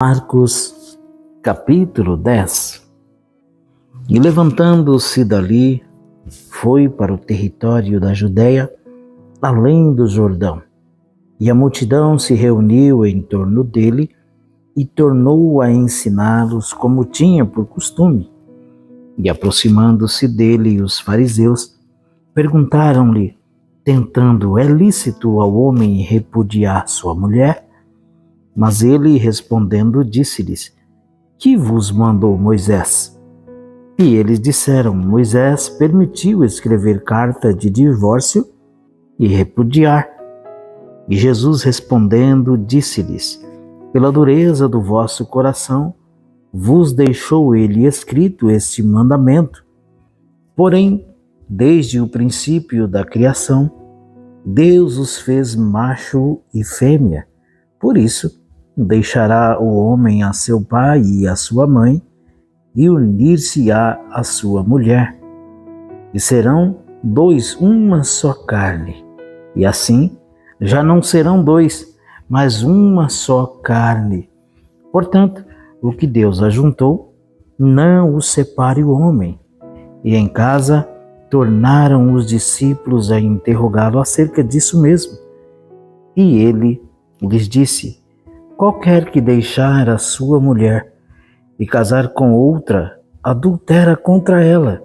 Marcos, capítulo 10. E levantando-se dali, foi para o território da Judéia, além do Jordão. E a multidão se reuniu em torno dele e tornou a ensiná-los como tinha por costume. E aproximando-se dele os fariseus, perguntaram-lhe, tentando: é lícito ao homem repudiar sua mulher? Mas ele, respondendo, disse-lhes: que vos mandou Moisés? E eles disseram: Moisés permitiu escrever carta de divórcio e repudiar. E Jesus, respondendo, disse-lhes: pela dureza do vosso coração, vos deixou ele escrito este mandamento. Porém, desde o princípio da criação, Deus os fez macho e fêmea. Por isso, deixará o homem a seu pai e a sua mãe, e unir-se-á à sua mulher, e serão dois uma só carne. E assim, já não serão dois, mas uma só carne. Portanto, o que Deus ajuntou, não o separe o homem. E em casa, tornaram os discípulos a interrogá-lo acerca disso mesmo. E ele lhes disse: qualquer que deixar a sua mulher e casar com outra, adultera contra ela.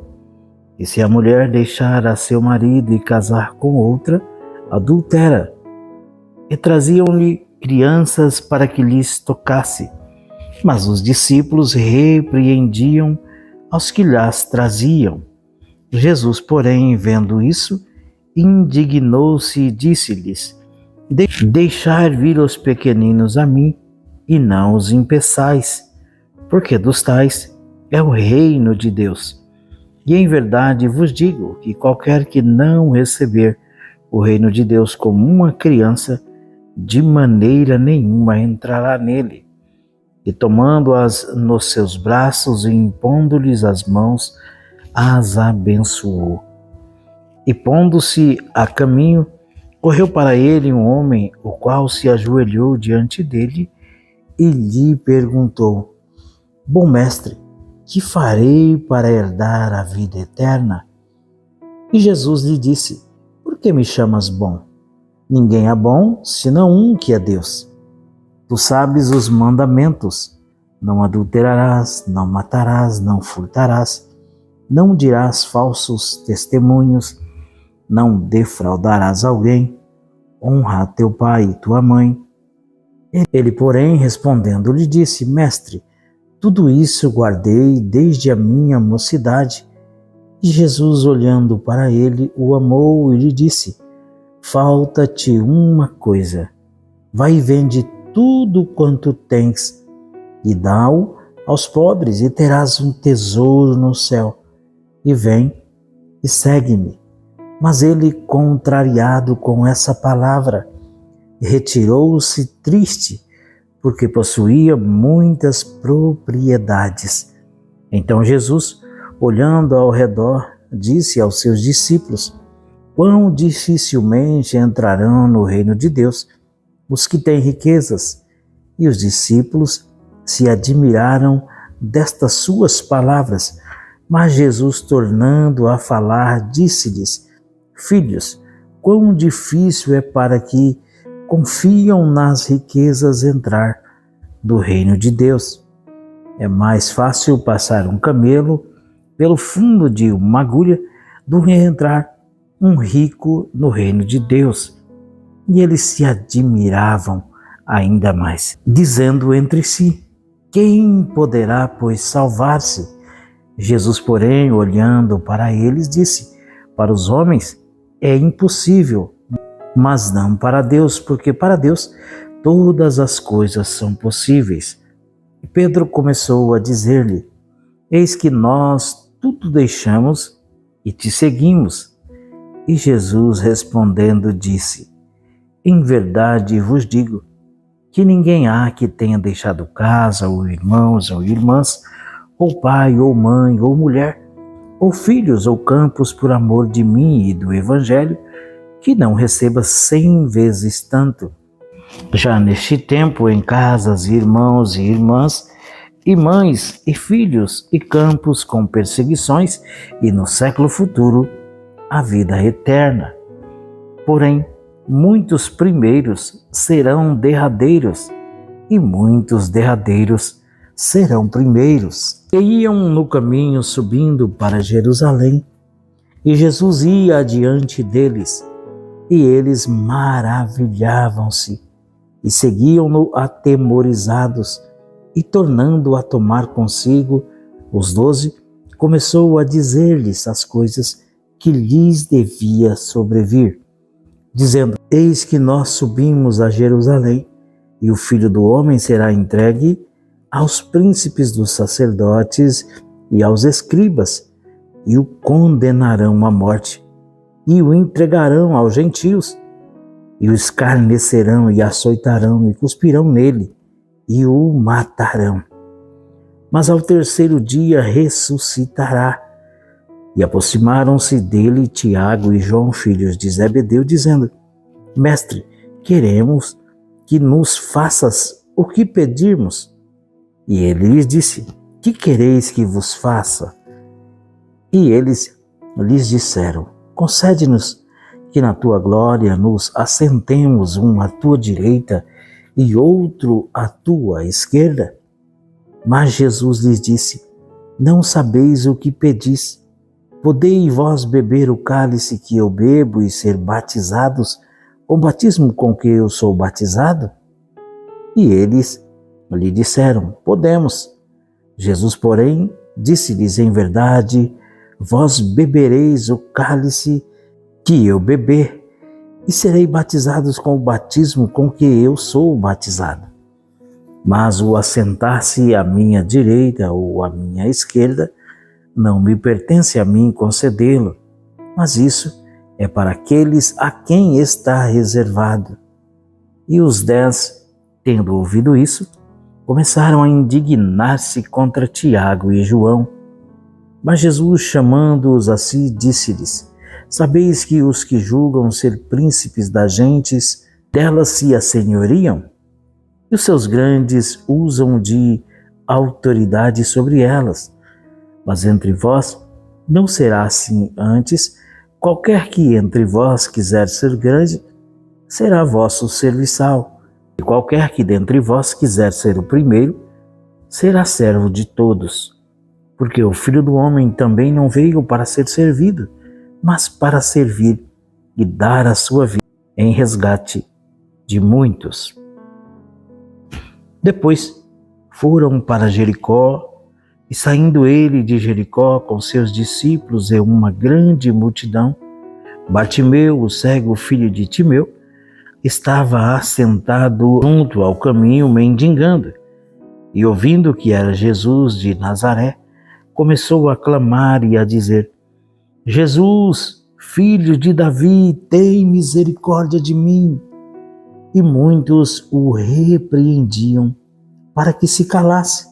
E se a mulher deixar a seu marido e casar com outra, adultera. E traziam-lhe crianças para que lhes tocasse. Mas os discípulos repreendiam aos que lhes traziam. Jesus, porém, vendo isso, indignou-se e disse-lhes: deixai vir os pequeninos a mim, e não os impeçais, porque dos tais é o reino de Deus. E em verdade vos digo que qualquer que não receber o reino de Deus como uma criança, de maneira nenhuma entrará nele. E tomando-as nos seus braços e impondo-lhes as mãos, as abençoou. E pondo-se a caminho, correu para ele um homem, o qual se ajoelhou diante dele e lhe perguntou: bom mestre, que farei para herdar a vida eterna? E Jesus lhe disse: por que me chamas bom? Ninguém é bom, senão um, que é Deus. Tu sabes os mandamentos: não adulterarás, não matarás, não furtarás, não dirás falsos testemunhos, não defraudarás alguém, honra teu pai e tua mãe. Ele, porém, respondendo, lhe disse: mestre, tudo isso guardei desde a minha mocidade. E Jesus, olhando para ele, o amou e lhe disse: falta-te uma coisa. Vai e vende tudo quanto tens e dá-o aos pobres, e terás um tesouro no céu. E vem e segue-me. Mas ele, contrariado com essa palavra, retirou-se triste, porque possuía muitas propriedades. Então Jesus, olhando ao redor, disse aos seus discípulos: quão dificilmente entrarão no reino de Deus os que têm riquezas. E os discípulos se admiraram destas suas palavras. Mas Jesus, tornando a falar, disse-lhes: filhos, quão difícil é para que confiam nas riquezas entrar no reino de Deus. É mais fácil passar um camelo pelo fundo de uma agulha do que entrar um rico no reino de Deus. E eles se admiravam ainda mais, dizendo entre si: quem poderá, pois, salvar-se? Jesus, porém, olhando para eles, disse: para os homens é impossível, mas não para Deus, porque para Deus todas as coisas são possíveis. E Pedro começou a dizer-lhe: eis que nós tudo deixamos e te seguimos. E Jesus, respondendo, disse: em verdade vos digo que ninguém há que tenha deixado casa, ou irmãos, ou irmãs, ou pai, ou mãe, ou mulher, ou filhos, ou campos, por amor de mim e do Evangelho, que não receba 100 vezes tanto, Já neste tempo, em casas, irmãos e irmãs, e mães e filhos, e campos com perseguições, e no século futuro, a vida eterna. Porém, muitos primeiros serão derradeiros, e muitos derradeiros serão primeiros. E iam no caminho subindo para Jerusalém, e Jesus ia adiante deles, e eles maravilhavam-se, e seguiam-no atemorizados, e tornando a tomar consigo os 12, começou a dizer-lhes as coisas que lhes devia sobrevir, dizendo: Eis que nós subimos a Jerusalém, e o Filho do Homem será entregue aos príncipes dos sacerdotes e aos escribas, e o condenarão à morte, e o entregarão aos gentios, e o escarnecerão e açoitarão e cuspirão nele, e o matarão. Mas ao terceiro dia ressuscitará. E aproximaram-se dele Tiago e João, filhos de Zebedeu, dizendo: Mestre, queremos que nos faças o que pedirmos. E ele lhes disse: Que quereis que vos faça? E eles lhes disseram: Concede-nos que na tua glória nos assentemos, um à tua direita e outro à tua esquerda. Mas Jesus lhes disse: Não sabeis o que pedis. Podei vós beber o cálice que eu bebo e ser batizados com o batismo com que eu sou batizado? E eles lhe disseram: Podemos. Jesus, porém, disse-lhes: Em verdade, vós bebereis o cálice que eu beber, e serei batizados com o batismo com que eu sou batizado. Mas o assentar-se à minha direita ou à minha esquerda não me pertence a mim concedê-lo, mas isso é para aqueles a quem está reservado. E os 10, tendo ouvido isso, começaram a indignar-se contra Tiago e João. Mas Jesus, chamando-os a si, disse-lhes: Sabeis que os que julgam ser príncipes das gentes, delas se assenhoriam? E os seus grandes usam de autoridade sobre elas. Mas entre vós não será assim. Antes, qualquer que entre vós quiser ser grande, será vosso serviçal. E qualquer que dentre vós quiser ser o primeiro, será servo de todos. Porque o Filho do Homem também não veio para ser servido, mas para servir e dar a sua vida em resgate de muitos. Depois foram para Jericó, e saindo ele de Jericó com seus discípulos e uma grande multidão, Bartimeu, o cego filho de Timeu, estava assentado junto ao caminho mendigando, e ouvindo que era Jesus de Nazaré, começou a clamar e a dizer: Jesus, filho de Davi, tem misericórdia de mim. E muitos o repreendiam para que se calasse,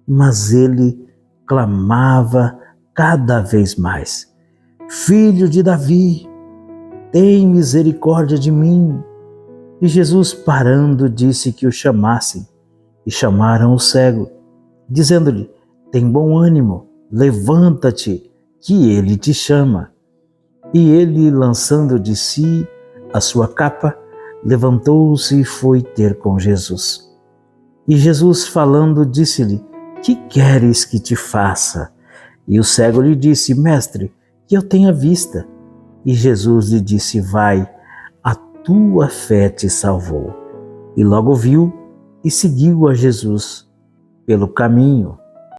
mas ele clamava cada vez mais: Filho de Davi, tem misericórdia de mim. E Jesus, parando, disse que o chamassem, e chamaram o cego, dizendo-lhe: Tem bom ânimo, levanta-te, que ele te chama. E ele, lançando de si a sua capa, levantou-se e foi ter com Jesus. E Jesus, falando, disse-lhe: Que queres que te faça? E o cego lhe disse: Mestre, que eu tenha vista. E Jesus lhe disse: Vai, a tua fé te salvou. E logo viu e seguiu a Jesus pelo caminho.